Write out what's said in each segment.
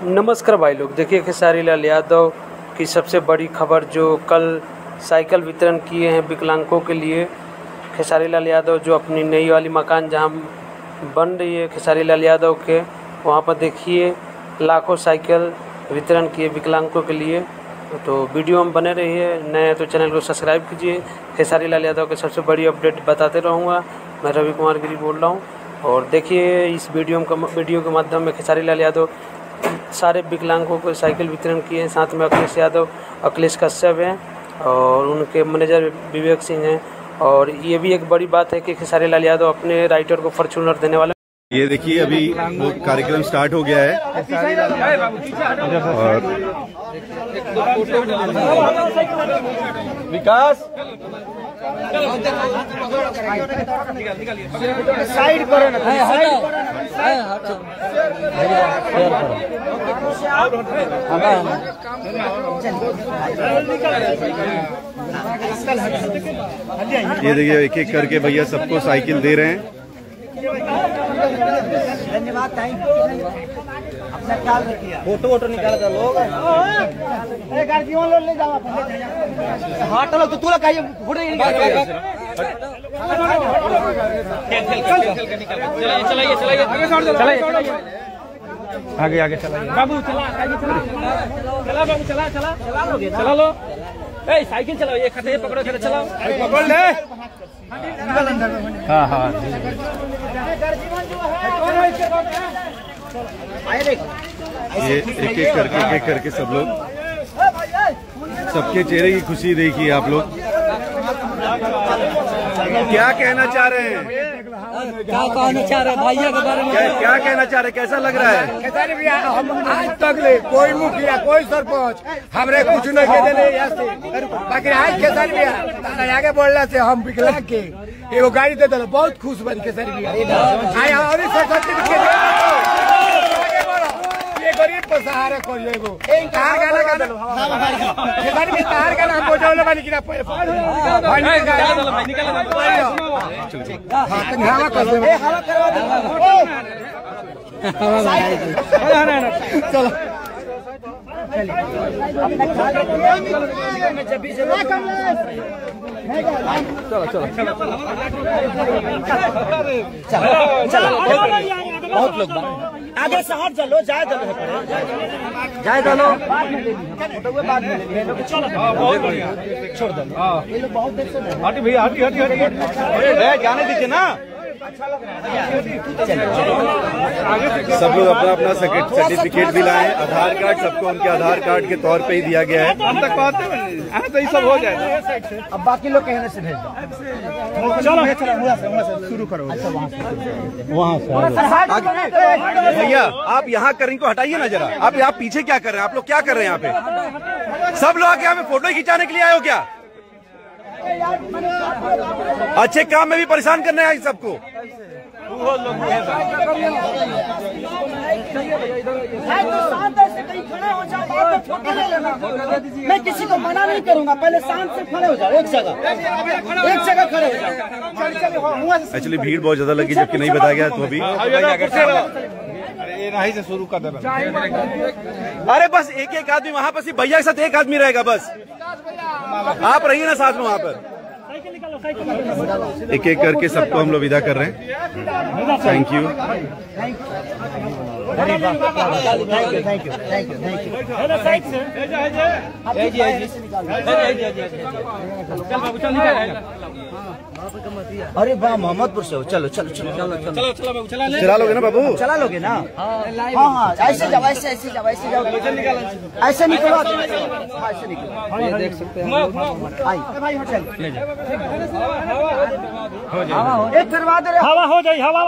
नमस्कार भाई लोग, देखिए खेसारी लाल यादव की सबसे बड़ी खबर जो कल साइकिल वितरण किए हैं विकलांगों के लिए। खेसारी लाल यादव जो अपनी नई वाली मकान जहां बन रही है खेसारी लाल यादव के, वहां पर देखिए लाखों साइकिल वितरण किए विकलांगों के लिए। तो वीडियो में बने रहिए, नए तो चैनल को सब्सक्राइब कीजिए। खेसारी लाल यादव के सबसे बड़ी अपडेट बताते रहूँगा। मैं रवि कुमार गिरी बोल रहा हूँ और देखिए इस वीडियो के माध्यम में खेसारी लाल यादव सारे विकलांगों को साइकिल वितरण किए हैं। साथ में अखिलेश यादव, अखिलेश कश्यप हैं और उनके मैनेजर विवेक सिंह हैं। और ये भी एक बड़ी बात है कि खेसारी लाल यादव अपने राइटर को फॉर्च्यूनर देने वाले। ये देखिए अभी वो कार्यक्रम स्टार्ट हो गया है और विकास साइड करो ना, ये देखिए एक एक करके भैया सबको साइकिल दे रहे हैं। धन्यवाद, थैंक यू। अपना ख्याल रखिए। फोटो निकाल कर लोग गार्जियन लोग ले जाओ। हाँ चलो तो तू लोग आइए फोटो निकाल। चलाइए आगे आगे चलाइए बाबू, चला लो। ए साइकिल चलाओ, ये खटे पकड़ो, चलाओ, पकड़ ले। हाँ हाँ ये एक एक करके सब लोग, सबके चेहरे की खुशी देखिए आप लोग। क्या कहना चाह रहे हैं? क्या कहना चाह रहे हैं भैया के बारे में? क्या कहना चाह रहे हैं? कैसा लग रहा है? खेसारी भैया हम आज तक ले कोई मुखिया कोई सरपंच हमरे कुछ नहीं के देले, बाकी आज खेसारी भैया आगे बढ़ला से हम विकलांग के एगो गाड़ी दे दिल, बहुत खुश बन खेसारी भैया। और ये गरीब को सहारा करिए। एगो तार गाना खेसारी भैया तार गाना हम बोझले बानी किना भाई हवा कर दे, हवा करवा दे। चलो बहुत लोग आगे से हट चलो, जाए दलो जाए दलो बाद में छोड़ दो। बहुत देर से हटी भैया, हटी जाने दीजिए ना। सब लोग अपना अपना सर्टिफिकेट भी लाए, आधार कार्ड सबको उनके आधार कार्ड के तौर पे ही दिया गया है। हम तक बात तो ये सब हो जाएगा। अब बाकी लोग कहने से भेज दो। चलो शुरू करो। वहाँ से भैया आप यहाँ कर इनको हटाइए ना जरा। आप यहाँ पीछे क्या कर रहे हैं? आप लोग क्या कर रहे हैं यहाँ पे? सब लोग आके यहाँ पे फोटो खिंचाने के लिए आए हो क्या? अच्छे काम में भी परेशान करने आए सबको। मैं किसी को मना नहीं करूंगा, पहले शांत से खड़े हो जाओ, एक जगह खड़े हो जाओ। एक्चुअली भीड़ बहुत ज्यादा लगी जबकि नहीं बताया गया, तो अभी नहीं से शुरू कर दे। अरे बस एक एक आदमी वहाँ पर, सिर्फ भैया के साथ एक आदमी रहेगा बस। आप रहिए ना साथ में वहाँ पर। एक एक करके सबको हम लोग विदा कर रहे हैं। Thank you. अरे वाह, मोहम्मदपुर से हो। चलो चलो चलो चलो चलो चला लोगे ना बाबू? चला लोगे ना? हाँ ऐसे जाओ, ऐसे जाओ, ऐसे जाओ, ऐसे निकलो, ऐसे निकलो। ये देख सकते हैं एक करवा दे। हवा हो जाए, हवा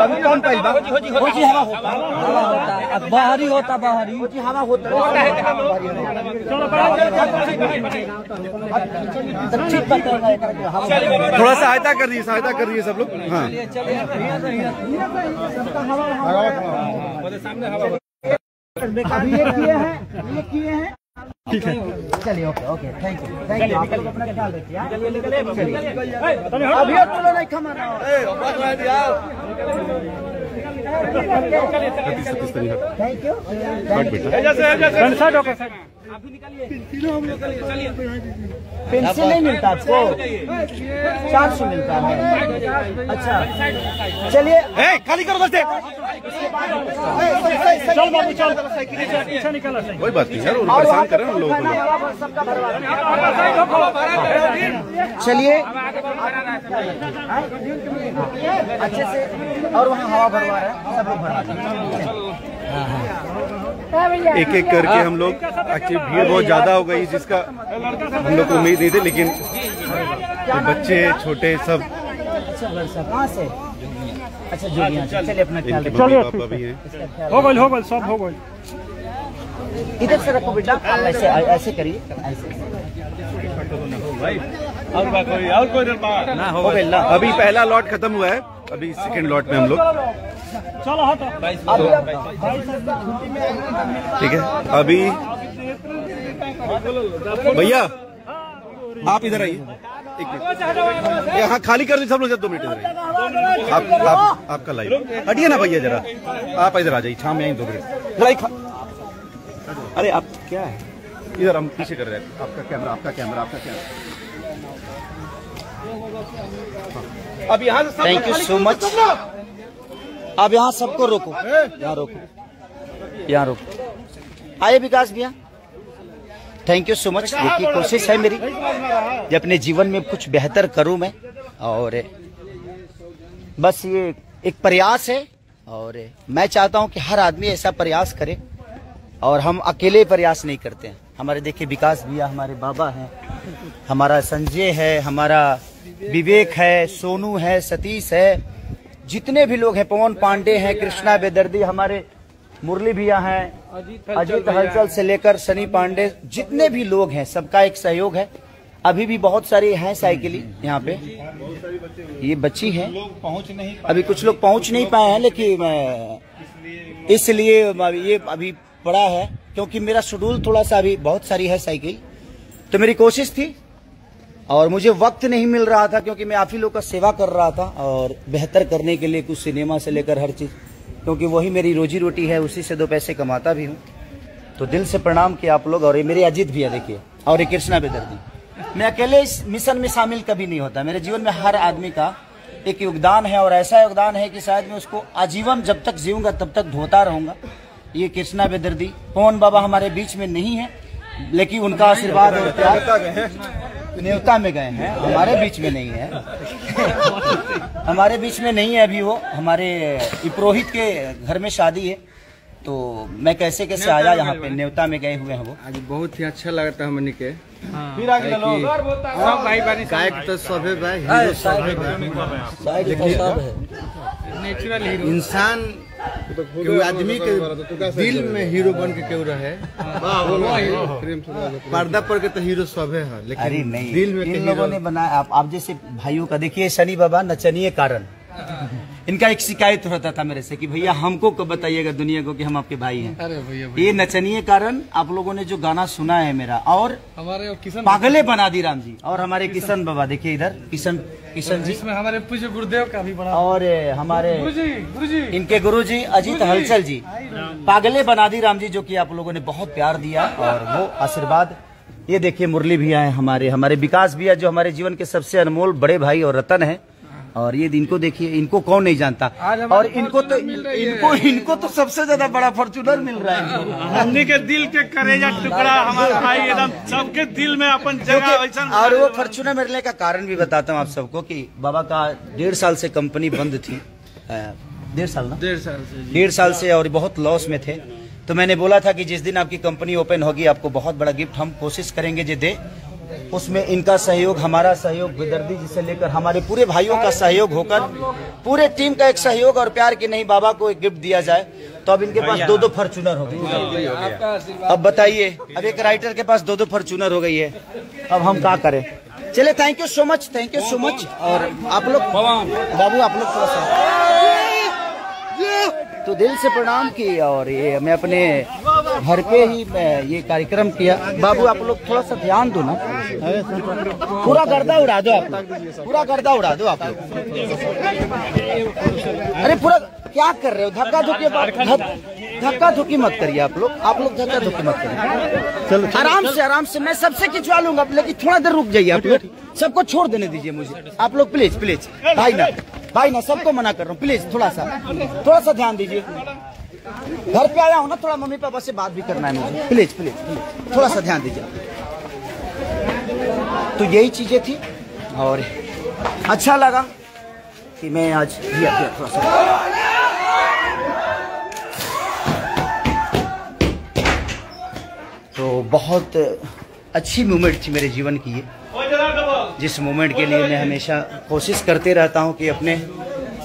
अभी कौन पाई हवा होता है, बाहरी होता, बाहरी हवा होता है। थोड़ा सहायता कर रही है सब लोग। हाँ अभी ये किए हैं ठीक है, चलिए okay okay, thank you thank you. आप लोग अपना ख्याल रखिए। अभी तो नहीं खमाना थैंक यू। पेंसिल नहीं मिलता आपको, 400 मिलता है। अच्छा चलिए खाली करो बस। चल बाबू चल, कोई बात नहीं यार, परेशान कर रहे हैं हम लोगों को। चलिए अच्छे से, और वहाँ हवा भरवा रहा है, सब लोग भरवा। एक एक करके हम लोग, एक्चुअली भीड़ बहुत ज्यादा हो गई जिसका हम लोग को उम्मीद नहीं थी, लेकिन बच्चे छोटे सब। अच्छा कहाँ से? अच्छा जो यहाँ से। चलिए अपना ख्याल रखिए। चलिए पापा भी हैं। हो गई सब हो गई। इधर से रखो बेटा, ऐसे ऐसे करिए, ऐसे। और कोई ना हो गया। अभी पहला लॉट खत्म हुआ है, अभी सेकंड लॉट में हम लोग। चलो हटो। ठीक है, अभी भैया आप इधर आइए, एक मिनट। यहाँ खाली कर दी सब लोग, 2 मिनट इधर आइए। आपका लाइव हटिए ना भैया जरा, आप इधर आ जाइए, छाम में 2 मिनट। अरे आप क्या है, इधर हम पीछे कर रहे हैं। आपका कैमरा। अब यहाँ से थैंक यू सो मच। अब यहाँ सबको रोको, यहाँ रोको। आइए विकास भैया, थैंक यू सो मच। देखिए कोशिश है मेरी कि अपने जीवन में कुछ बेहतर करूं मैं, और बस ये एक प्रयास है, और मैं चाहता हूं कि हर आदमी ऐसा प्रयास करे, और हम अकेले प्रयास नहीं करते हैं। हमारे देखिए विकास भैया, हमारे बाबा हैं, हमारा संजय है, हमारा विवेक है, सोनू है, सतीश है, जितने भी लोग हैं, पवन पांडे हैं, कृष्णा बेदर्दी, हमारे मुरली भैया हैं, अजीत हलचल से लेकर सनी पांडे, जितने भी लोग हैं सबका एक सहयोग है। अभी भी बहुत सारे हैं साइकिल यहाँ पे, ये बच्ची है, अभी कुछ लोग पहुंच नहीं पाए हैं, लेकिन इसलिए ये अभी पड़ा है, क्योंकि मेरा शेड्यूल थोड़ा सा अभी बहुत सारी है साइकिल, तो मेरी कोशिश थी और मुझे वक्त नहीं मिल रहा था, क्योंकि मैं आप ही लोग का सेवा कर रहा था, और बेहतर करने के लिए कुछ सिनेमा से लेकर हर चीज, क्योंकि वही मेरी रोजी रोटी है, उसी से 2 पैसे कमाता भी हूँ। तो दिल से प्रणाम किया आप लोग, और ये मेरे अजीत भैया देखिए, और ये कृष्णा बेदर्दी। मैं अकेले इस मिशन में शामिल कभी नहीं होता, मेरे जीवन में हर आदमी का एक योगदान है, और ऐसा योगदान है कि शायद मैं उसको आजीवन जब तक जीऊंगा तब तक ढोता रहूंगा। ये कृष्णा बेदर्दी, पवन बाबा हमारे बीच में नहीं है, लेकिन उनका आशीर्वाद और प्यार न्योता में गए हैं, हमारे बीच में नहीं है। हमारे बीच में नहीं है अभी वो, हमारे पुरोहित के घर में शादी है, तो मैं कैसे आया यहाँ पे, न्योता में गए हुए हैं वो। आज बहुत ही अच्छा लगता है हमने के, फिर आगे लोग सब भाई बहन गायक तो सभे भाई, नेचुरल हीरो इंसान के आदमी के दिल में हीरो बन के क्यों रहे, पर्दा पर के तो हीरो सभे है, लेकिन अरे नहीं, दिल में इन लोगों ने बनाया। आप जैसे भाइयों का देखिए, शनि बाबा नचनीय कारण, इनका एक शिकायत होता था मेरे से कि भैया हमको कब बताइएगा दुनिया को कि हम आपके भाई हैं। अरे भैया ये नचनीय कारण आप लोगों ने जो गाना सुना है मेरा, और हमारे किशन पागले बना दी राम जी, और हमारे किशन बाबा देखिए इधर, किशन जी, इसमें हमारे पूज्य गुरुदेव का भी बड़ा, और हमारे गुरुजी इनके गुरुजी अजीत हलचल जी, पागले बना दी राम जी, जो कि आप लोगों ने बहुत प्यार दिया, और वो आशीर्वाद। ये देखिए मुरली भैया है, हमारे विकास भैया, जो हमारे जीवन के सबसे अनमोल बड़े भाई और रतन है, और ये इनको देखिए, इनको कौन नहीं जानता, और इनको तो सबसे ज्यादा बड़ा फॉर्च्यूनर मिल रहा है। हमने के दिल के करेजा टुकड़ा, हमारा भाई एकदम सबके दिल में अपन जगह वैसा। और वो फॉर्च्यूनर मिलने का कारण भी बताता हूँ आप सबको, कि बाबा का 1.5 साल से कंपनी बंद थी, 1.5 साल ना, 1.5 साल से, और बहुत लॉस में थे। तो मैंने बोला था कि जिस दिन आपकी कंपनी ओपन होगी आपको बहुत बड़ा गिफ्ट हम कोशिश करेंगे जो दे। उसमें इनका सहयोग, हमारा सहयोग, बेदर्दी जी से लेकर हमारे पूरे भाइयों का सहयोग होकर, पूरे टीम का एक सहयोग और प्यार कि नहीं बाबा को एक गिफ्ट दिया जाए। तो अब इनके पास 2-2 फॉर्च्यूनर हो गई। अब बताइए, अब एक राइटर के पास 2-2 फॉर्च्यूनर हो गई है, अब हम क्या करें। चले, thank you so much, thank you so much. और आप लोग बाबू, आप लोग थोड़ा सा तो दिल से प्रणाम की, और ये मैं अपने घर पे ही ये कार्यक्रम किया। बाबू आप लोग थोड़ा सा ध्यान दो ना, पूरा गर्दा उड़ा दो आप लोग, पूरा गर्दा उड़ा दो आप लोग। अरे पूरा क्या कर रहे हो? धक्का धुक्की मत करिए आप लोग धक्का धुक्की मत करिए। चलो आराम से मैं सबसे खिंचवा लूंगा, लेकिन थोड़ा देर रुक जाइए आप लोग। सबको छोड़ देने दीजिए मुझे आप लोग, प्लीज प्लीज। भाई ना सबको मना कर रहा हूँ, प्लीज थोड़ा सा ध्यान दीजिए। घर पे आया हूँ ना, थोड़ा मम्मी पापा से बात भी करना है मुझे, प्लीज प्लीज थोड़ा सा ध्यान दीजिए। तो यही चीजें थी और अच्छा लगा कि मैं आज थोड़ा सा। तो बहुत अच्छी मोमेंट थी मेरे जीवन की ये, जिस मोमेंट के लिए मैं हमेशा कोशिश करते रहता हूं कि अपने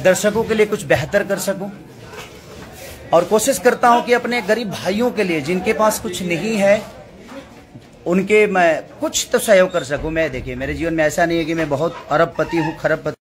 दर्शकों के लिए कुछ बेहतर कर सकूं, और कोशिश करता हूं कि अपने गरीब भाइयों के लिए जिनके पास कुछ नहीं है उनके मैं कुछ तो सहयोग कर सकूं। मैं देखिए मेरे जीवन में ऐसा नहीं है कि मैं बहुत अरबपति हूं, खरबपति।